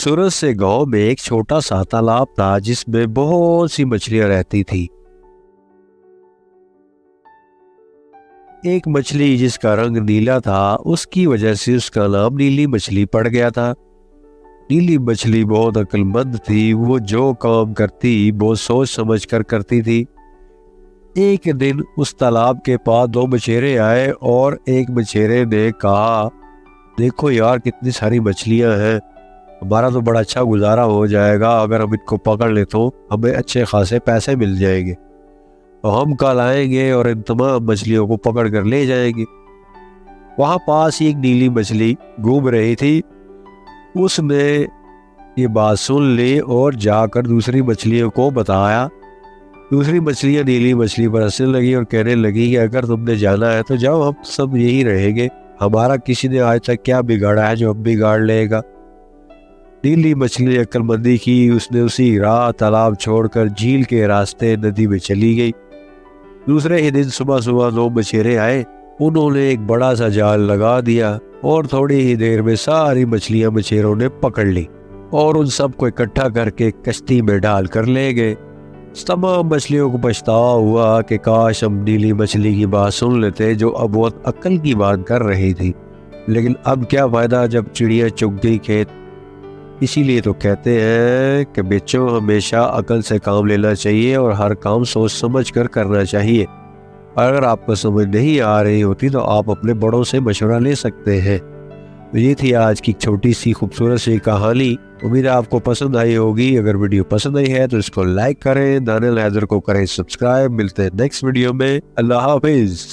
खूबसूरत से गांव में एक छोटा सा तालाब था जिसमें बहुत सी मछलियां रहती थी। एक मछली जिसका रंग नीला था, उसकी वजह से उसका नाम नीली मछली पड़ गया था। नीली मछली बहुत अक्लमंद थी। वो जो काम करती बहुत सोच समझ कर करती थी। एक दिन उस तालाब के पास दो मछेरे आए और एक मछेरे ने कहा, देखो यार, कितनी सारी मछलियां हैं, हमारा तो बड़ा अच्छा गुजारा हो जाएगा। अगर हम इनको पकड़ ले तो हमें अच्छे खासे पैसे मिल जाएंगे। तो हम कल आएंगे और इन तमाम मछलियों को पकड़ कर ले जाएंगे। वहां पास ही एक नीली मछली घूम रही थी। उसने ये बात सुन ली और जाकर दूसरी मछलियों को बताया। दूसरी मछलियां नीली मछली पर हंसने लगी और कहने लगी कि अगर तुमने जाना है तो जाओ, हम सब यही रहेंगे। हमारा किसी ने आज तक क्या बिगाड़ा है जो हम बिगाड़ लेगा। नीली मछली ने अक्लमंदी की। उसने उसी राह तालाब छोड़कर झील के रास्ते नदी में चली गई। दूसरे ही दिन सुबह सुबह दो मछेरे आए। उन्होंने एक बड़ा सा जाल लगा दिया और थोड़ी ही देर में सारी मछलियां मछेरों ने पकड़ ली और उन सबको इकट्ठा करके कश्ती में डाल कर ले गए। तमाम मछलियों को पछतावा हुआ कि काश हम नीली मछली की बात सुन लेते, जो अब बहुत अक्ल की बात कर रही थी। लेकिन अब क्या फायदा जब चिड़िया चुग गई खेत। इसीलिए तो कहते हैं कि बच्चों, हमेशा अकल से काम लेना चाहिए और हर काम सोच समझ कर करना चाहिए। अगर आपको समझ नहीं आ रही होती तो आप अपने बड़ों से मशवरा ले सकते हैं। तो ये थी आज की छोटी सी खूबसूरत सी कहानी। उम्मीद है आपको पसंद आई होगी। अगर वीडियो पसंद आई है तो इसको लाइक करें, दानियल हैदर को करें सब्सक्राइब। मिलते हैं नेक्स्ट वीडियो में। अल्लाह हाफिज।